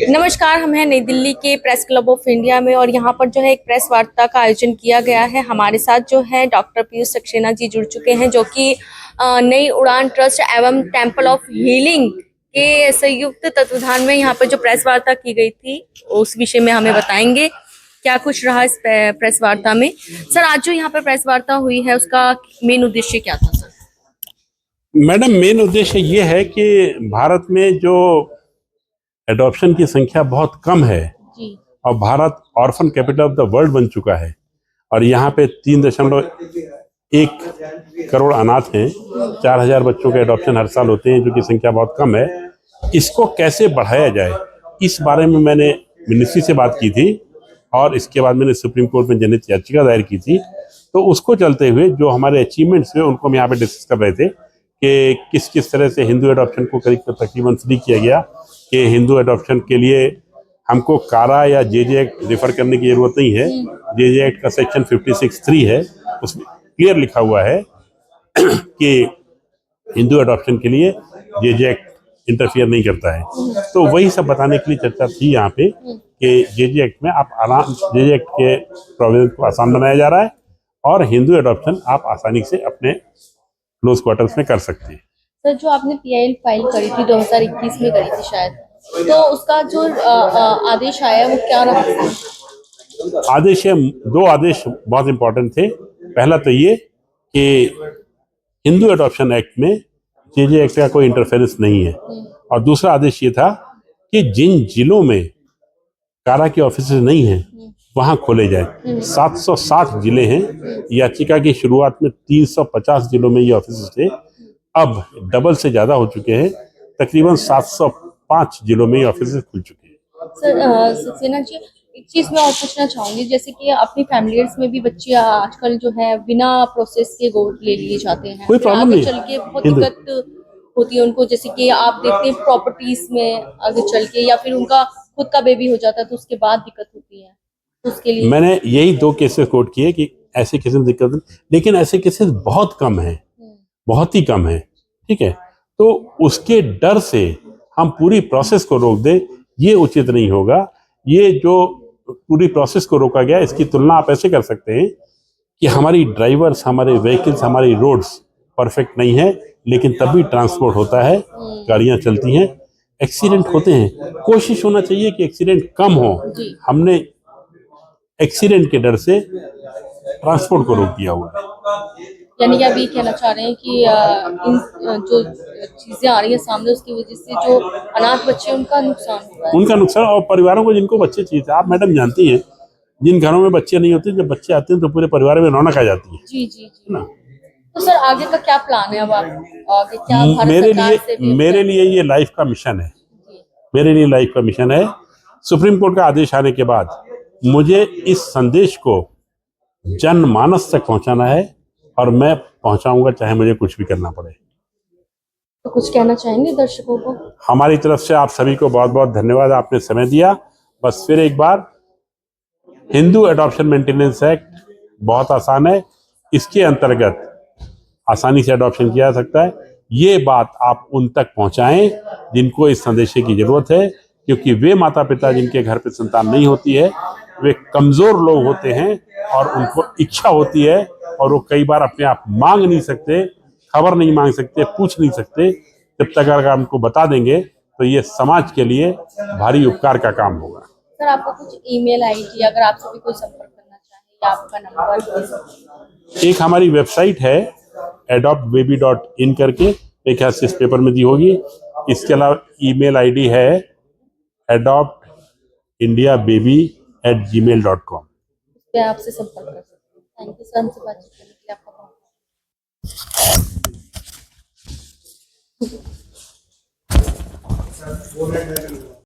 नमस्कार, हम हैं नई दिल्ली के प्रेस क्लब ऑफ इंडिया में और यहाँ पर जो है एक प्रेस वार्ता का आयोजन किया गया है। हमारे साथ जो है डॉक्टर पीयूष सक्सेना जी जुड़ चुके हैं, जो कि नई उड़ान ट्रस्ट एवं टेम्पल ऑफ हीलिंग के संयुक्त तत्वाधान में यहाँ पर जो प्रेस वार्ता की गई थी उस विषय में हमें बताएंगे क्या कुछ रहा इस प्रेस वार्ता में। सर, आज जो यहाँ पर प्रेस वार्ता हुई है उसका मेन उद्देश्य क्या था सर? मैडम, मेन उद्देश्य ये है कि भारत में जो एडॉप्शन की संख्या बहुत कम है जी। और Bharat orphan capital of the world बन चुका है और यहाँ पे 3.1 करोड़ अनाथ हैं। 4,000 बच्चों के एडॉप्शन हर साल होते हैं, जो कि संख्या बहुत कम है। इसको कैसे बढ़ाया जाए, इस बारे में मैंने मिनिस्ट्री से बात की थी और इसके बाद मैंने सुप्रीम कोर्ट में जनहित याचिका दायर की थी। तो उसको चलते हुए जो हमारे अचीवमेंट्स हुए उनको हम यहाँ पे डिस्कस कर रहे थे कि किस किस तरह से हिंदू एडॉप्शन को तकरीबन फ्री किया गया, कि हिंदू एडॉप्शन के लिए हमको कारा या जेजे एक्ट रेफर करने की जरूरत नहीं है। जेजे एक्ट का सेक्शन 56(3) है, उसमें क्लियर लिखा हुआ है कि हिंदू एडॉप्शन के लिए जेजे एक्ट इंटरफियर नहीं करता है। तो वही सब बताने के लिए चर्चा थी यहाँ पे कि जेजे एक्ट में जेजे एक्ट के प्रोविजन को आसान बनाया जा रहा है और हिंदू एडॉप्शन आप आसानी से अपने क्लोज क्वार्टर्स में कर सकते हैं। सर, जो आपने पीआईएल फाइल करी थी 2021 में करी थी शायद, तो उसका जो आदेश आया वो क्या रहा? आदेश है, 2 आदेश बहुत इंपॉर्टेंट थे। पहला तो ये कि हिंदू एडॉप्शन एक्ट में जेजे एक्ट का कोई इंटरफेरेंस नहीं है और दूसरा आदेश ये था कि जिन जिलों में कारा के ऑफिस नहीं है वहां खोले जाए। 760 जिले हैं। याचिका की शुरुआत में 350 जिलों में ये ऑफिस थे, अब डबल से ज्यादा हो चुके हैं। तकरीबन 705 जिलों में ये ऑफिस खुल चुके हैं। सर, सक्सेना जी, एक चीज मैं और पूछना चाहूंगी, जैसे कि अपनी फैमिलीज में भी बच्चे आजकल जो है बिना प्रोसेस के गोद ले लिए जाते हैं, कोई प्रॉब्लम नहीं, चल के बहुत दिक्कत होती है उनको। जैसे कि आप देखते हैं प्रॉपर्टीज में आगे चल के, या फिर उनका खुद का बेबी हो जाता है तो उसके बाद दिक्कत होती है, उसके लिए मैंने यही 2 केसेस कोट किए कि ऐसे केसेस में दिक्कत, लेकिन ऐसे केसेस बहुत कम है, बहुत ही कम है। ठीक है, तो उसके डर से हम पूरी प्रोसेस को रोक दें, ये उचित नहीं होगा। ये जो पूरी प्रोसेस को रोका गया, इसकी तुलना आप ऐसे कर सकते हैं कि हमारी ड्राइवर्स, हमारे व्हीकल्स, हमारी रोड्स परफेक्ट नहीं है, लेकिन तब भी ट्रांसपोर्ट होता है, गाड़ियां चलती हैं, एक्सीडेंट होते हैं। कोशिश होना चाहिए कि एक्सीडेंट कम हो। हमने एक्सीडेंट के डर से ट्रांसपोर्ट को रोक दिया हुआ है। यानी कि अभी कहना चाह रहे हैं कि इन जो चीजें आ रही है सामने, उसकी वजह से जो अनाथ बच्चे उनका नुकसान हुआ है। उनका नुकसान, और परिवारों को जिनको बच्चे चाहिए थे। आप मैडम जानती हैं, जिन घरों में बच्चे नहीं होते, जब बच्चे आते हैं तो पूरे परिवार में रौनक आ जाती है। जी जी जी ना। तो सर, आगे का क्या प्लान है? अब आप आगे क्या भारत मेरे सरकार से भी मेरे लिए ये लाइफ का मिशन है। मेरे लिए लाइफ का मिशन है। सुप्रीम कोर्ट का आदेश आने के बाद मुझे इस संदेश को जनमानस तक पहुंचाना है और मैं पहुंचाऊंगा, चाहे मुझे कुछ भी करना पड़े। तो कुछ कहना चाहेंगे दर्शकों को? हमारी तरफ से आप सभी को बहुत बहुत धन्यवाद, आपने समय दिया। बस फिर एक बार, हिंदू एडॉप्शन मेंटेनेंस एक्ट बहुत आसान है, इसके अंतर्गत आसानी से एडॉप्शन किया जा सकता है। ये बात आप उन तक पहुंचाएं जिनको इस संदेश की जरूरत है, क्योंकि वे माता पिता जिनके घर पे संतान नहीं होती है, वे कमजोर लोग होते हैं और उनको इच्छा होती है और वो कई बार अपने आप मांग नहीं सकते, खबर नहीं मांग सकते, पूछ नहीं सकते। जब तक अगर हमको बता देंगे तो ये समाज के लिए भारी उपकार का काम होगा। सर, आपका कुछ ईमेल आईडी, अगर आपसे भी कोई संपर्क करना चाहे, या आपका नंबर? एक हमारी वेबसाइट है adoptbaby.in करके, एक ख्याल इस पेपर में दी होगी। इसके अलावा ईमेल आईडी है adoptindiababy@gmail.com। पे आपसे संपर्क कर सकते हैं। थैंक यू सर, हमसे बातचीत करने के लिए आपका बहुत